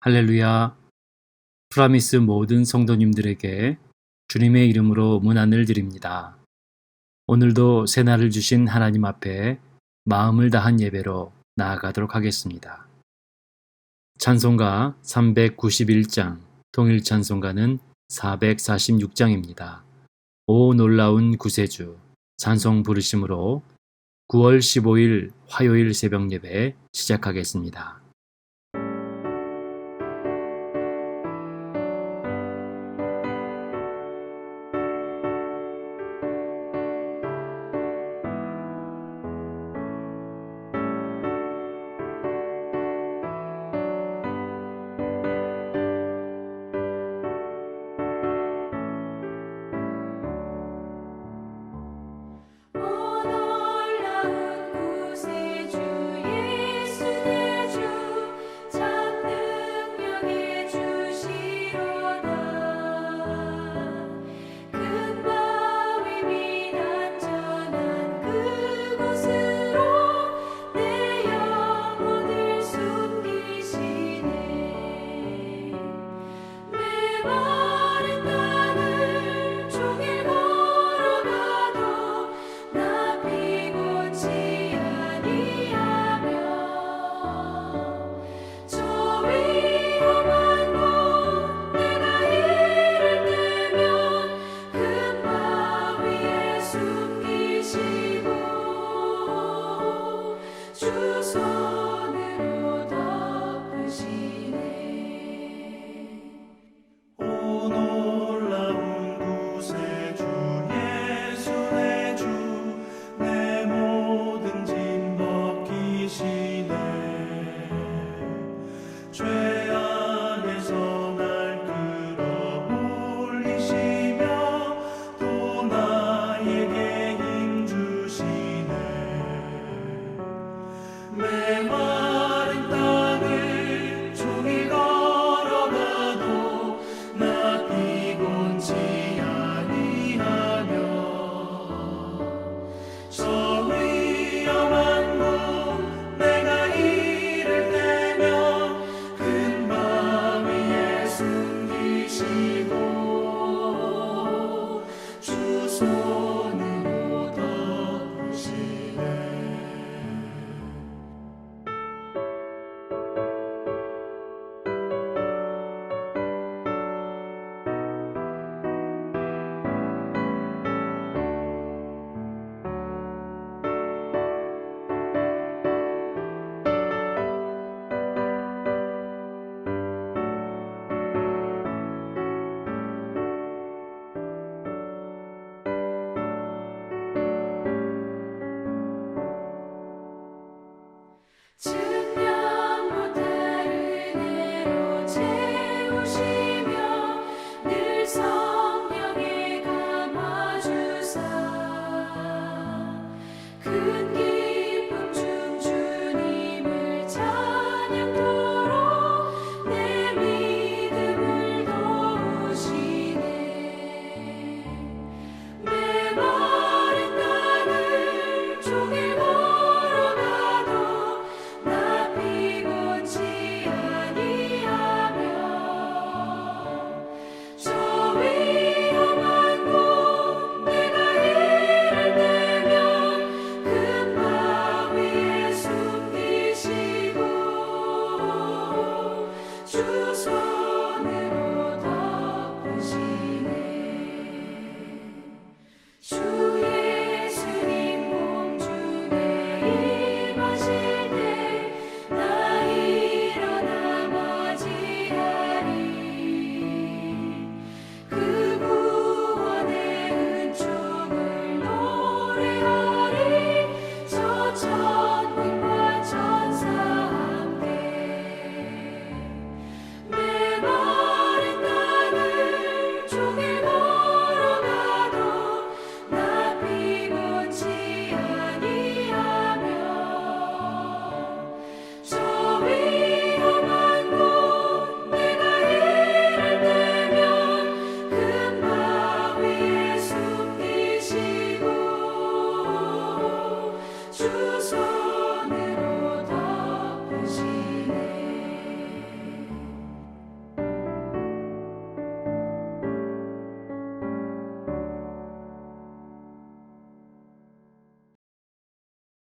할렐루야. 프라미스 모든 성도님들에게 주님의 이름으로 문안을 드립니다. 오늘도 새날을 주신 하나님 앞에 마음을 다한 예배로 나아가도록 하겠습니다. 찬송가 391장, 통일 찬송가는 446장입니다. 오 놀라운 구세주, 찬송 부르심으로 9월 15일 화요일 새벽 예배 시작하겠습니다. 오 놀라운 구세주 예수 내 주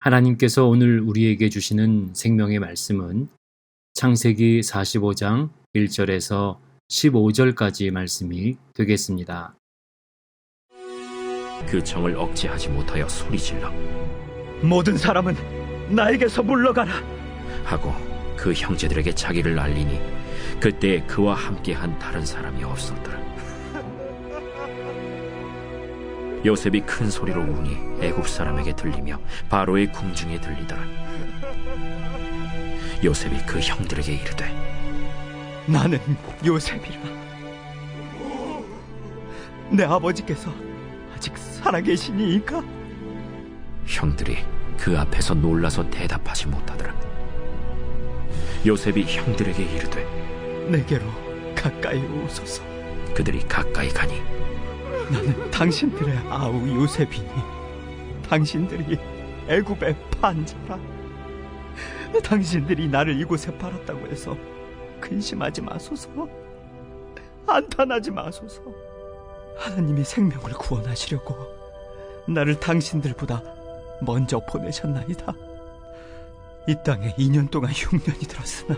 하나님께서 오늘 우리에게 주시는 생명의 말씀은 창세기 45장 1절에서 15절까지 말씀이 되겠습니다. 그 정을 억제하지 못하여 소리질러 모든 사람은 나에게서 물러가라. 하고 그 형제들에게 자기를 알리니 그때 그와 함께한 다른 사람이 없었더라. 요셉이 큰 소리로 우니 애굽 사람에게 들리며 바로의 궁중에 들리더라. 요셉이 그 형들에게 이르되 나는 요셉이라. 내 아버지께서 아직 살아계시니이까? 형들이 그 앞에서 놀라서 대답하지 못하더라. 요셉이 형들에게 이르되 내게로 가까이 오소서. 그들이 가까이 가니 나는 당신들의 아우 요셉이니 당신들이 애굽의 판자라. 당신들이 나를 이곳에 팔았다고 해서 근심하지 마소서. 한탄하지 마소서. 하나님이 생명을 구원하시려고 나를 당신들보다 먼저 보내셨나이다. 이 땅에 2년 동안 흉년이 들었으나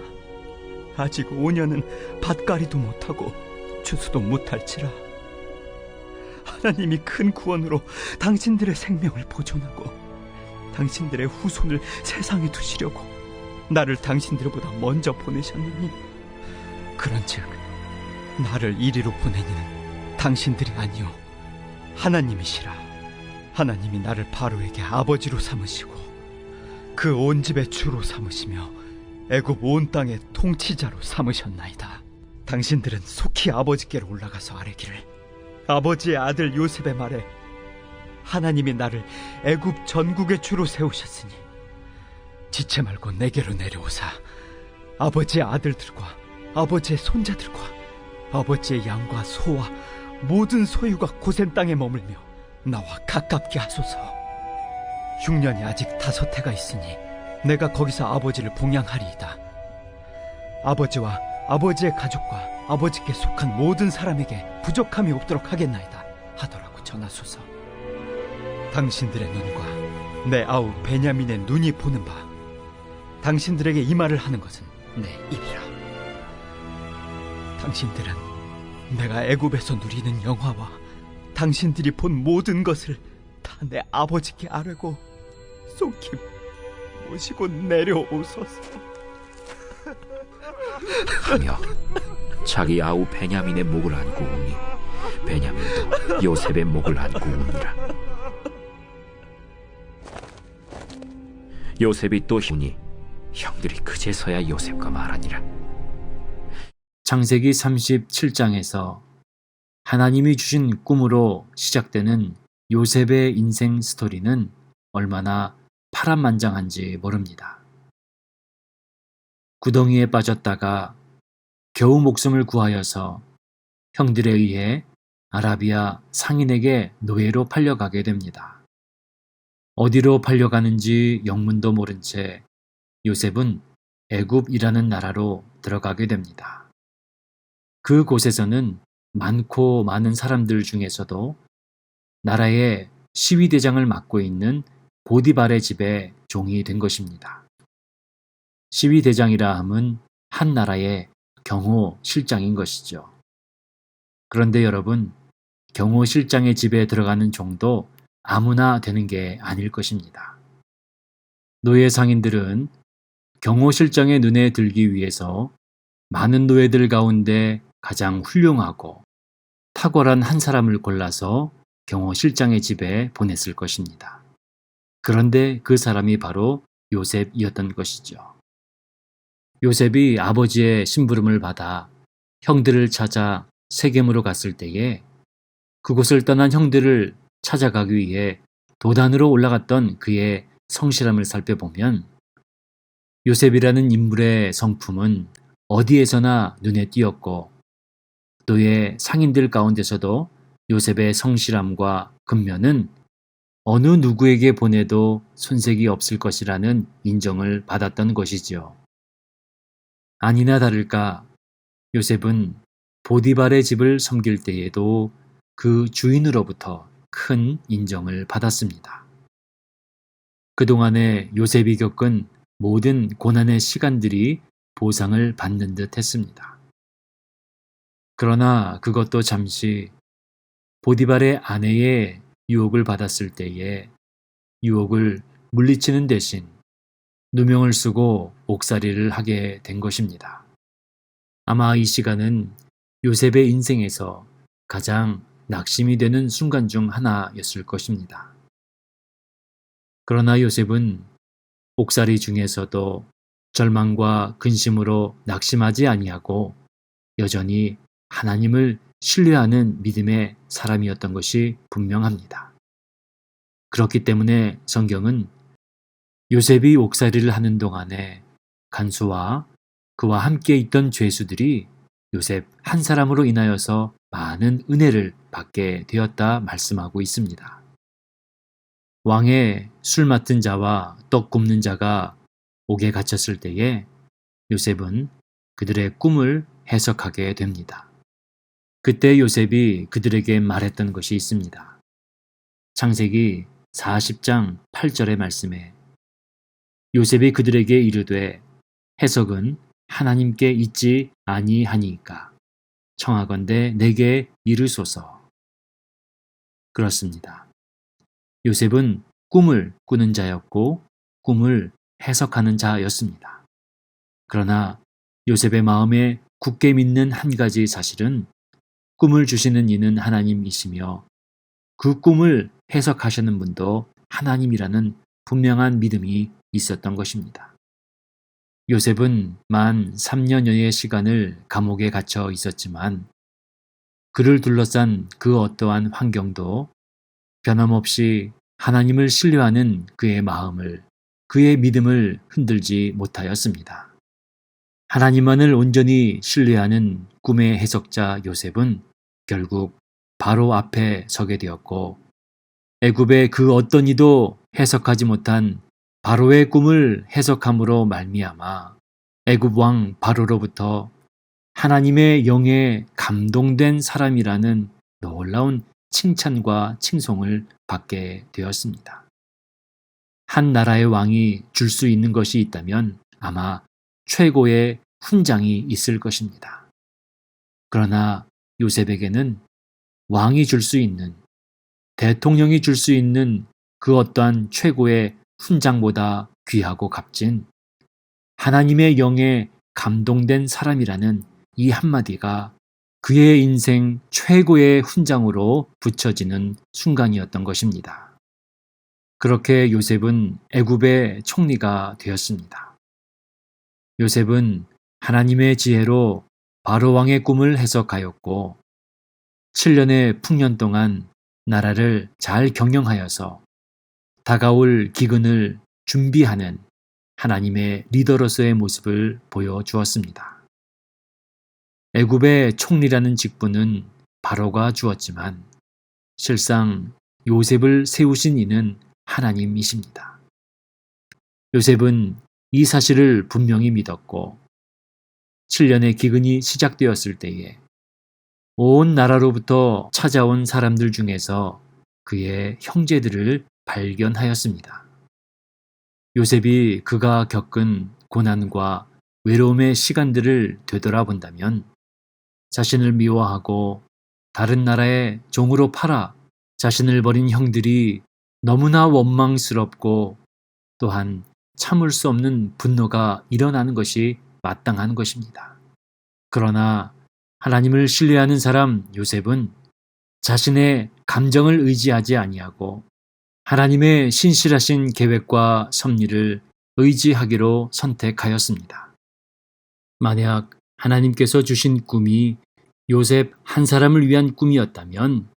아직 5년은 밭갈이도 못하고 추수도 못할지라. 하나님이 큰 구원으로 당신들의 생명을 보존하고 당신들의 후손을 세상에 두시려고 나를 당신들보다 먼저 보내셨느니, 그런즉 나를 이리로 보내니는 당신들이 아니요 하나님이시라. 하나님이 나를 바로에게 아버지로 삼으시고 그 온 집의 주로 삼으시며 애굽 온 땅의 통치자로 삼으셨나이다. 당신들은 속히 아버지께로 올라가서 아뢰기를, 아버지의 아들 요셉의 말에 하나님이 나를 애굽 전국의 주로 세우셨으니 지체 말고 내게로 내려오사 아버지의 아들들과 아버지의 손자들과 아버지의 양과 소와 모든 소유가 고센 땅에 머물며 나와 가깝게 하소서. 흉년이 아직 5해가 있으니 내가 거기서 아버지를 봉양하리이다. 아버지와 아버지의 가족과 아버지께 속한 모든 사람에게 부족함이 없도록 하겠나이다 하더라고 전하소서. 당신들의 눈과 내 아우 베냐민의 눈이 보는 바 당신들에게 이 말을 하는 것은 내 입이라. 당신들은 내가 애굽에서 누리는 영화와 당신들이 본 모든 것을 다 내 아버지께 아뢰고 속히 모시고 내려오소서 하며 자기 아우 베냐민의 목을 안고 우니 베냐민도 요셉의 목을 안고 우니라. 요셉이 또 우니 형들이 그제서야 요셉과 말하니라. 창세기 37장에서 하나님이 주신 꿈으로 시작되는 요셉의 인생 스토리는 얼마나 파란만장한지 모릅니다. 구덩이에 빠졌다가 겨우 목숨을 구하여서 형들에 의해 아라비아 상인에게 노예로 팔려가게 됩니다. 어디로 팔려가는지 영문도 모른 채 요셉은 애굽이라는 나라로 들어가게 됩니다. 그곳에서는 많고 많은 사람들 중에서도 나라의 시위대장을 맡고 있는 보디발의 집에 종이 된 것입니다. 시위대장이라 함은 한 나라의 경호실장인 것이죠. 그런데 여러분, 경호실장의 집에 들어가는 종도 아무나 되는 게 아닐 것입니다. 노예 상인들은 경호실장의 눈에 들기 위해서 많은 노예들 가운데 가장 훌륭하고 탁월한 한 사람을 골라서 경호실장의 집에 보냈을 것입니다. 그런데 그 사람이 바로 요셉이었던 것이죠. 요셉이 아버지의 심부름을 받아 형들을 찾아 세겜으로 갔을 때에 그곳을 떠난 형들을 찾아가기 위해 도단으로 올라갔던 그의 성실함을 살펴보면 요셉이라는 인물의 성품은 어디에서나 눈에 띄었고 노예 상인들 가운데서도 요셉의 성실함과 근면은 어느 누구에게 보내도 손색이 없을 것이라는 인정을 받았던 것이지요. 아니나 다를까 요셉은 보디발의 집을 섬길 때에도 그 주인으로부터 큰 인정을 받았습니다. 그동안에 요셉이 겪은 모든 고난의 시간들이 보상을 받는 듯 했습니다. 그러나 그것도 잠시 보디발의 아내의 유혹을 받았을 때에 유혹을 물리치는 대신 누명을 쓰고 옥살이를 하게 된 것입니다. 아마 이 시간은 요셉의 인생에서 가장 낙심이 되는 순간 중 하나였을 것입니다. 그러나 요셉은 옥살이 중에서도 절망과 근심으로 낙심하지 아니하고 여전히 하나님을 신뢰하는 믿음의 사람이었던 것이 분명합니다. 그렇기 때문에 성경은 요셉이 옥살이를 하는 동안에 간수와 그와 함께 있던 죄수들이 요셉 한 사람으로 인하여서 많은 은혜를 받게 되었다 말씀하고 있습니다. 왕의 술 맡은 자와 떡 굽는 자가 옥에 갇혔을 때에 요셉은 그들의 꿈을 해석하게 됩니다. 그때 요셉이 그들에게 말했던 것이 있습니다. 창세기 40장 8절의 말씀에 요셉이 그들에게 이르되 해석은 하나님께 있지 아니하니까 청하건대 내게 이르소서. 그렇습니다. 요셉은 꿈을 꾸는 자였고 꿈을 해석하는 자였습니다. 그러나 요셉의 마음에 굳게 믿는 한 가지 사실은 꿈을 주시는 이는 하나님이시며 그 꿈을 해석하시는 분도 하나님이라는 분명한 믿음이 있었던 것입니다. 요셉은 만 3년여의 시간을 감옥에 갇혀 있었지만 그를 둘러싼 그 어떠한 환경도 변함없이 하나님을 신뢰하는 그의 마음을, 그의 믿음을 흔들지 못하였습니다. 하나님만을 온전히 신뢰하는 꿈의 해석자 요셉은 결국 바로 앞에 서게 되었고 애굽의 그 어떤 이도 해석하지 못한 바로의 꿈을 해석함으로 말미암아 애굽 왕 바로로부터 하나님의 영에 감동된 사람이라는 놀라운 칭찬과 칭송을 받게 되었습니다. 한 나라의 왕이 줄 수 있는 것이 있다면 아마 최고의 훈장이 있을 것입니다. 그러나 요셉에게는 왕이 줄 수 있는, 대통령이 줄 수 있는 그 어떠한 최고의 훈장보다 귀하고 값진 하나님의 영에 감동된 사람이라는 이 한마디가 그의 인생 최고의 훈장으로 붙여지는 순간이었던 것입니다. 그렇게 요셉은 애굽의 총리가 되었습니다. 요셉은 하나님의 지혜로 바로 왕의 꿈을 해석하였고 7년의 풍년 동안 나라를 잘 경영하여서 다가올 기근을 준비하는 하나님의 리더로서의 모습을 보여주었습니다. 애굽의 총리라는 직분은 바로가 주었지만 실상 요셉을 세우신 이는 하나님이십니다. 요셉은 이 사실을 분명히 믿었고 7년의 기근이 시작되었을 때에 온 나라로부터 찾아온 사람들 중에서 그의 형제들을 발견하였습니다. 요셉이 그가 겪은 고난과 외로움의 시간들을 되돌아본다면 자신을 미워하고 다른 나라의 종으로 팔아 자신을 버린 형들이 너무나 원망스럽고 또한 참을 수 없는 분노가 일어나는 것이 마땅한 것입니다. 그러나 하나님을 신뢰하는 사람 요셉은 자신의 감정을 의지하지 아니하고 하나님의 신실하신 계획과 섭리를 의지하기로 선택하였습니다. 만약 하나님께서 주신 꿈이 요셉 한 사람을 위한 꿈이었다면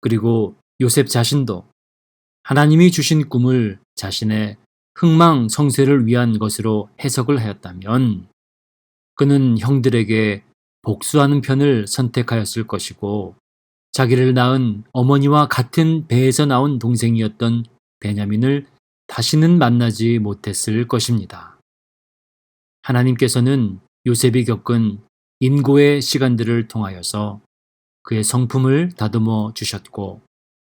그리고 요셉 자신도 하나님이 주신 꿈을 자신의 흥망성쇠를 위한 것으로 해석을 하였다면 그는 형들에게 복수하는 편을 선택하였을 것이고 자기를 낳은 어머니와 같은 배에서 나온 동생이었던 베냐민을 다시는 만나지 못했을 것입니다. 하나님께서는 요셉이 겪은 인고의 시간들을 통하여서 그의 성품을 다듬어 주셨고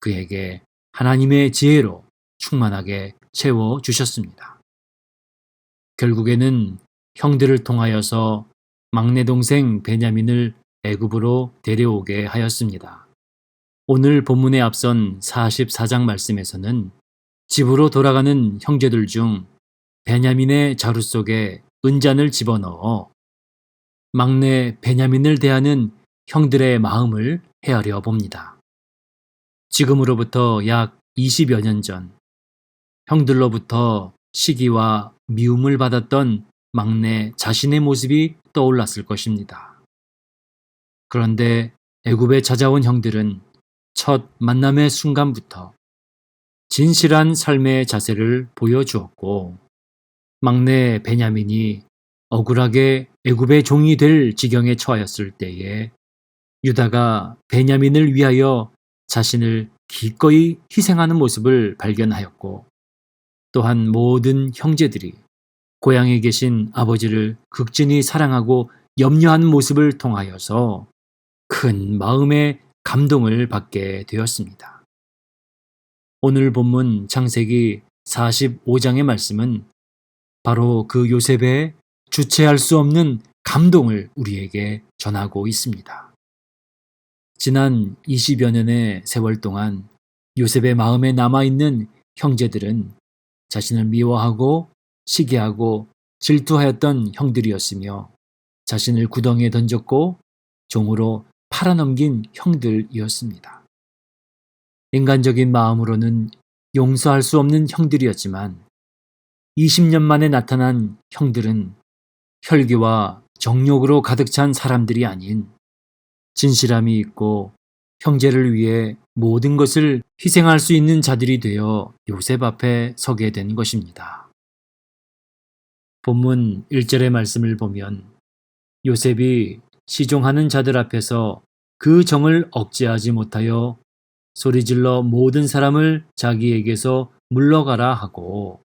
그에게 하나님의 지혜로 충만하게 채워 주셨습니다. 결국에는 형들을 통하여서 막내 동생 베냐민을 애굽으로 데려오게 하였습니다. 오늘 본문에 앞선 44장 말씀에서는 집으로 돌아가는 형제들 중 베냐민의 자루 속에 은잔을 집어넣어 막내 베냐민을 대하는 형들의 마음을 헤아려 봅니다. 지금으로부터 약 20여 년 전, 형들로부터 시기와 미움을 받았던 막내 자신의 모습이 떠올랐을 것입니다. 그런데 애굽에 찾아온 형들은 첫 만남의 순간부터 진실한 삶의 자세를 보여주었고, 막내 베냐민이 억울하게 애굽의 종이 될 지경에 처하였을 때에 유다가 베냐민을 위하여 자신을 기꺼이 희생하는 모습을 발견하였고, 또한 모든 형제들이 고향에 계신 아버지를 극진히 사랑하고 염려하는 모습을 통하여서 큰 마음의 감동을 받게 되었습니다. 오늘 본문 창세기 45장의 말씀은 바로 그 요셉의 주체할 수 없는 감동을 우리에게 전하고 있습니다. 지난 20여 년의 세월 동안 요셉의 마음에 남아있는 형제들은 자신을 미워하고 시기하고 질투하였던 형들이었으며, 자신을 구덩이에 던졌고 종으로 팔아넘긴 형들이었습니다. 인간적인 마음으로는 용서할 수 없는 형들이었지만 20년 만에 나타난 형들은 혈기와 정욕으로 가득 찬 사람들이 아닌 진실함이 있고 형제를 위해 모든 것을 희생할 수 있는 자들이 되어 요셉 앞에 서게 된 것입니다. 본문 1절의 말씀을 보면 요셉이 시종하는 자들 앞에서 그 정을 억제하지 못하여 소리질러 모든 사람을 자기에게서 물러가라 하고,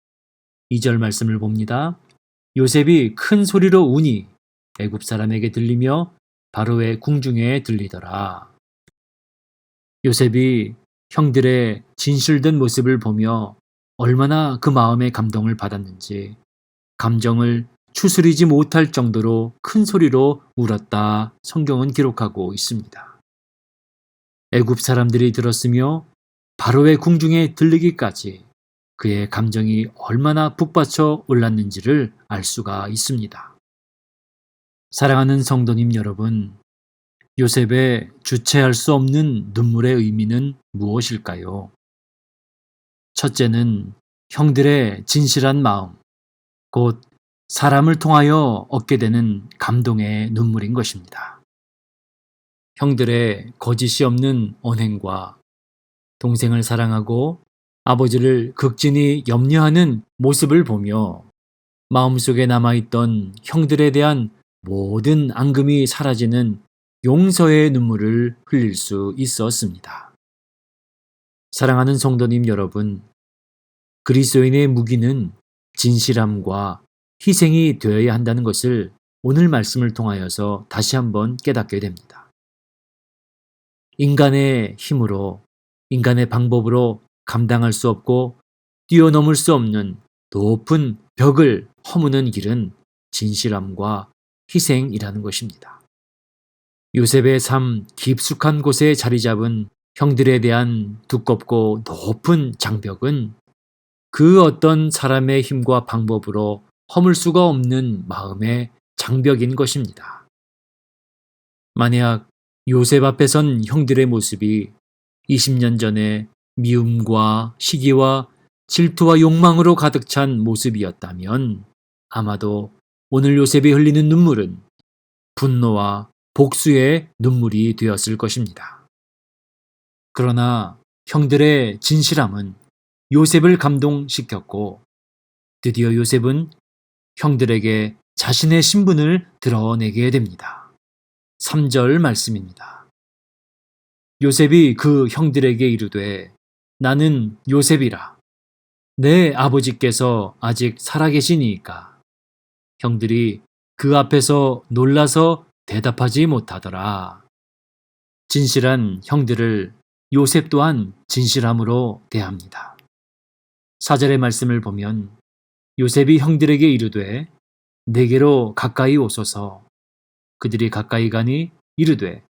2절 말씀을 봅니다. 요셉이 큰 소리로 우니 애굽 사람에게 들리며 바로의 궁중에 들리더라. 요셉이 형들의 진실된 모습을 보며 얼마나 그 마음의 감동을 받았는지 감정을 추스리지 못할 정도로 큰 소리로 울었다 성경은 기록하고 있습니다. 애굽 사람들이 들었으며 바로의 궁중에 들리기까지 그의 감정이 얼마나 북받쳐 올랐는지를 알 수가 있습니다. 사랑하는 성도님 여러분, 요셉의 주체할 수 없는 눈물의 의미는 무엇일까요? 첫째는 형들의 진실한 마음, 곧 사람을 통하여 얻게 되는 감동의 눈물인 것입니다. 형들의 거짓이 없는 언행과 동생을 사랑하고 아버지를 극진히 염려하는 모습을 보며 마음속에 남아있던 형들에 대한 모든 앙금이 사라지는 용서의 눈물을 흘릴 수 있었습니다. 사랑하는 성도님 여러분, 그리스도인의 무기는 진실함과 희생이 되어야 한다는 것을 오늘 말씀을 통하여서 다시 한번 깨닫게 됩니다. 인간의 힘으로, 인간의 방법으로 감당할 수 없고 뛰어넘을 수 없는 높은 벽을 허무는 길은 진실함과 희생이라는 것입니다. 요셉의 삶 깊숙한 곳에 자리 잡은 형들에 대한 두껍고 높은 장벽은 그 어떤 사람의 힘과 방법으로 허물 수가 없는 마음의 장벽인 것입니다. 만약 요셉 앞에 선 형들의 모습이 20년 전에 미움과 시기와 질투와 욕망으로 가득 찬 모습이었다면 아마도 오늘 요셉이 흘리는 눈물은 분노와 복수의 눈물이 되었을 것입니다. 그러나 형들의 진실함은 요셉을 감동시켰고, 드디어 요셉은 형들에게 자신의 신분을 드러내게 됩니다. 3절 말씀입니다. 요셉이 그 형들에게 이르되 나는 요셉이라. 내 아버지께서 아직 살아계시니까. 형들이 그 앞에서 놀라서 대답하지 못하더라. 진실한 형들을 요셉 또한 진실함으로 대합니다. 4절의 말씀을 보면 요셉이 형들에게 이르되 내게로 가까이 오소서. 그들이 가까이 가니 이르되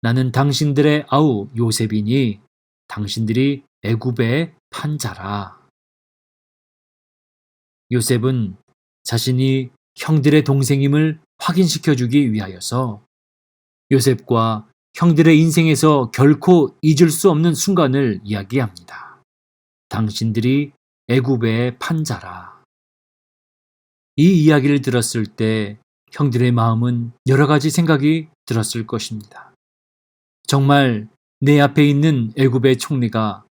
나는 당신들의 아우 요셉이니 당신들이 애굽에 판 자라. 요셉은 자신이 형들의 동생임을 확인시켜주기 위하여서 요셉과 형들의 인생에서 결코 잊을 수 없는 순간을 이야기합니다. 당신들이 애굽에 판 자라. 이 이야기를 들었을 때 형들의 마음은 여러 가지 생각이 들었을 것입니다. 정말 내 앞에 있는 애굽의 총리가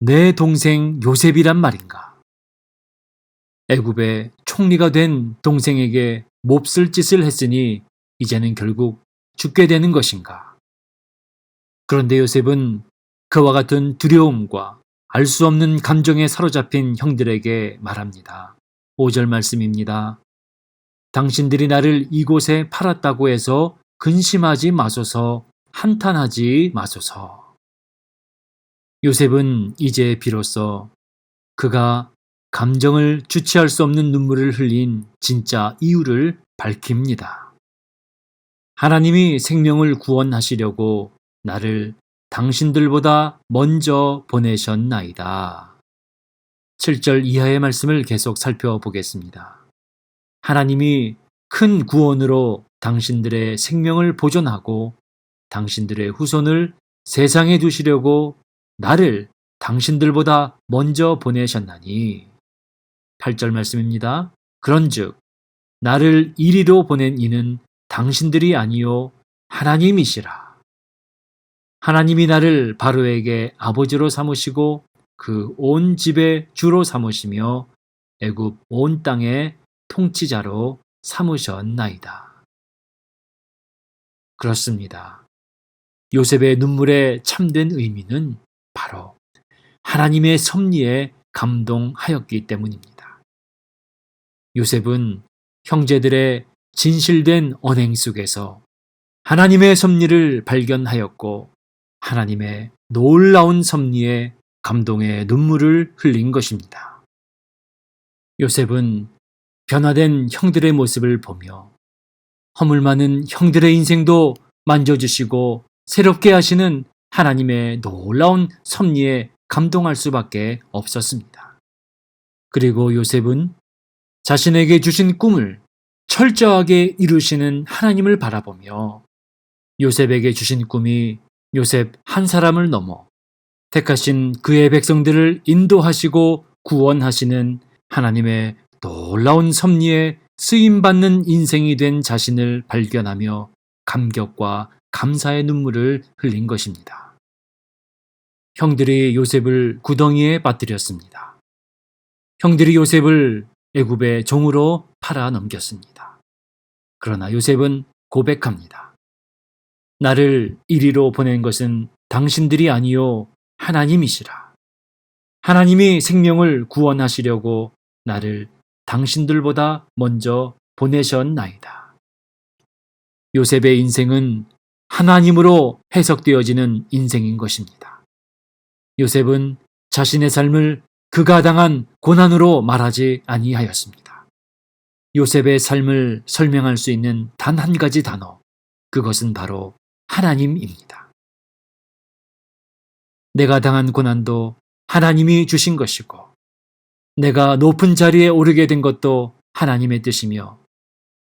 내 동생 요셉이란 말인가? 애굽의 총리가 된 동생에게 몹쓸 짓을 했으니 이제는 결국 죽게 되는 것인가? 그런데 요셉은 그와 같은 두려움과 알 수 없는 감정에 사로잡힌 형들에게 말합니다. 5절 말씀입니다. 당신들이 나를 이곳에 팔았다고 해서 근심하지 마소서, 한탄하지 마소서. 요셉은 이제 비로소 그가 감정을 주체할 수 없는 눈물을 흘린 진짜 이유를 밝힙니다. 하나님이 생명을 구원하시려고 나를 당신들보다 먼저 보내셨나이다. 7절 이하의 말씀을 계속 살펴보겠습니다. 하나님이 큰 구원으로 당신들의 생명을 보존하고 당신들의 후손을 세상에 두시려고 나를 당신들보다 먼저 보내셨나니. 8절 말씀입니다. 그런즉 나를 이리로 보낸 이는 당신들이 아니요 하나님이시라. 하나님이 나를 바로에게 아버지로 삼으시고 그 온 집의 주로 삼으시며 애굽 온 땅의 통치자로 삼으셨나이다. 그렇습니다. 요셉의 눈물의 참된 의미는 바로 하나님의 섭리에 감동하였기 때문입니다. 요셉은 형제들의 진실된 언행 속에서 하나님의 섭리를 발견하였고 하나님의 놀라운 섭리에 감동의 눈물을 흘린 것입니다. 요셉은 변화된 형들의 모습을 보며 허물 많은 형들의 인생도 만져주시고 새롭게 하시는 하나님의 놀라운 섭리에 감동할 수밖에 없었습니다. 그리고 요셉은 자신에게 주신 꿈을 철저하게 이루시는 하나님을 바라보며 요셉에게 주신 꿈이 요셉 한 사람을 넘어 택하신 그의 백성들을 인도하시고 구원하시는 하나님의 놀라운 섭리에 쓰임받는 인생이 된 자신을 발견하며 감격과 감사의 눈물을 흘린 것입니다. 형들이 요셉을 구덩이에 빠뜨렸습니다. 형들이 요셉을 애굽의 종으로 팔아 넘겼습니다. 그러나 요셉은 고백합니다. 나를 이리로 보낸 것은 당신들이 아니요 하나님이시라. 하나님이 생명을 구원하시려고 나를 당신들보다 먼저 보내셨나이다. 요셉의 인생은 하나님으로 해석되어지는 인생인 것입니다. 요셉은 자신의 삶을 그가 당한 고난으로 말하지 아니하였습니다. 요셉의 삶을 설명할 수 있는 단 한 가지 단어, 그것은 바로 하나님입니다. 내가 당한 고난도 하나님이 주신 것이고 내가 높은 자리에 오르게 된 것도 하나님의 뜻이며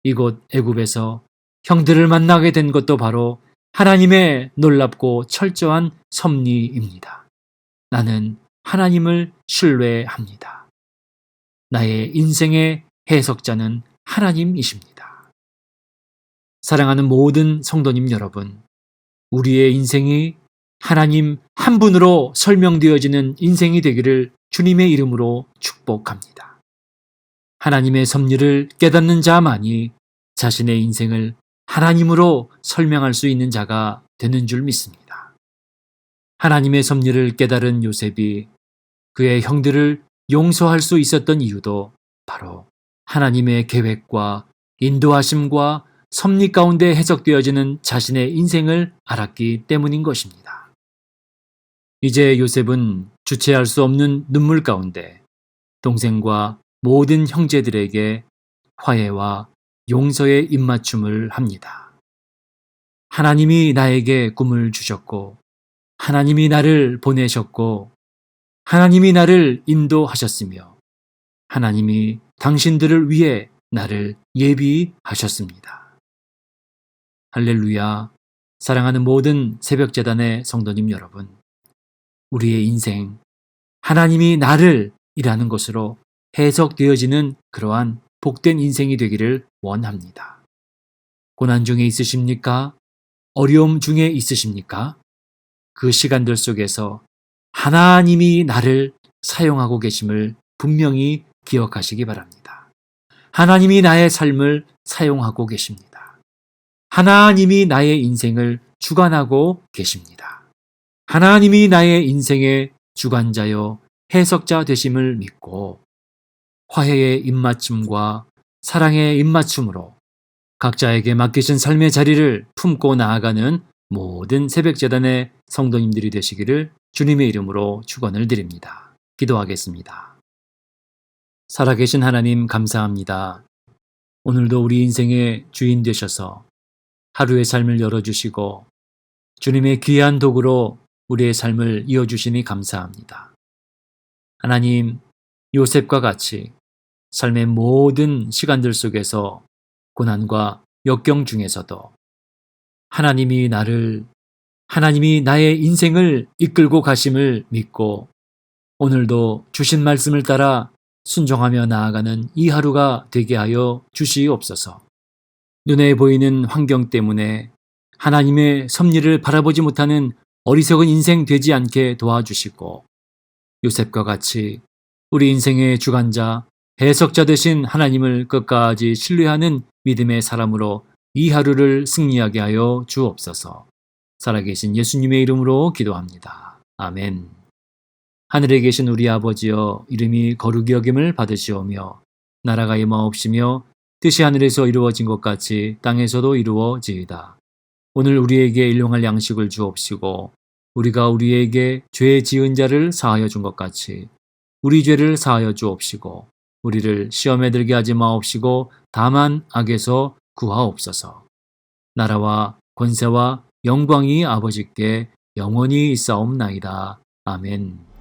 이곳 애굽에서 형들을 만나게 된 것도 바로 하나님의 놀랍고 철저한 섭리입니다. 나는 하나님을 신뢰합니다. 나의 인생의 해석자는 하나님이십니다. 사랑하는 모든 성도님 여러분, 우리의 인생이 하나님 한 분으로 설명되어지는 인생이 되기를 주님의 이름으로 축복합니다. 하나님의 섭리를 깨닫는 자만이 자신의 인생을 하나님으로 설명할 수 있는 자가 되는 줄 믿습니다. 하나님의 섭리를 깨달은 요셉이 그의 형들을 용서할 수 있었던 이유도 바로 하나님의 계획과 인도하심과 섭리 가운데 해석되어지는 자신의 인생을 알았기 때문인 것입니다. 이제 요셉은 주체할 수 없는 눈물 가운데 동생과 모든 형제들에게 화해와 용서의 입맞춤을 합니다. 하나님이 나에게 꿈을 주셨고, 하나님이 나를 보내셨고, 하나님이 나를 인도하셨으며, 하나님이 당신들을 위해 나를 예비하셨습니다. 할렐루야. 사랑하는 모든 새벽재단의 성도님 여러분, 우리의 인생, 하나님이 나를 이라는 것으로 해석되어지는 그러한 복된 인생이 되기를 원합니다. 고난 중에 있으십니까? 어려움 중에 있으십니까? 그 시간들 속에서 하나님이 나를 사용하고 계심을 분명히 기억하시기 바랍니다. 하나님이 나의 삶을 사용하고 계십니다. 하나님이 나의 인생을 주관하고 계십니다. 하나님이 나의 인생의 주관자요 해석자 되심을 믿고 화해의 입맞춤과 사랑의 입맞춤으로 각자에게 맡기신 삶의 자리를 품고 나아가는 모든 새벽재단의 성도님들이 되시기를 주님의 이름으로 축원을 드립니다. 기도하겠습니다. 살아계신 하나님 감사합니다. 오늘도 우리 인생의 주인 되셔서 하루의 삶을 열어주시고 주님의 귀한 도구로 우리의 삶을 이어주시니 감사합니다. 하나님, 요셉과 같이 삶의 모든 시간들 속에서 고난과 역경 중에서도 하나님이 나의 인생을 이끌고 가심을 믿고 오늘도 주신 말씀을 따라 순종하며 나아가는 이 하루가 되게 하여 주시옵소서. 눈에 보이는 환경 때문에 하나님의 섭리를 바라보지 못하는 어리석은 인생 되지 않게 도와주시고 요셉과 같이 우리 인생의 주관자, 해석자 되신 하나님을 끝까지 신뢰하는 믿음의 사람으로 이 하루를 승리하게 하여 주옵소서. 살아계신 예수님의 이름으로 기도합니다. 아멘. 하늘에 계신 우리 아버지여, 이름이 거룩히 여김을 받으시오며 나라가 임하옵시며 뜻이 하늘에서 이루어진 것 같이 땅에서도 이루어지이다. 오늘 우리에게 일용할 양식을 주옵시고 우리가 우리에게 죄 지은 자를 사하여 준 것 같이 우리 죄를 사하여 주옵시고 우리를 시험에 들게 하지 마옵시고 다만 악에서 구하옵소서. 나라와 권세와 영광이 아버지께 영원히 있사옵나이다. 아멘.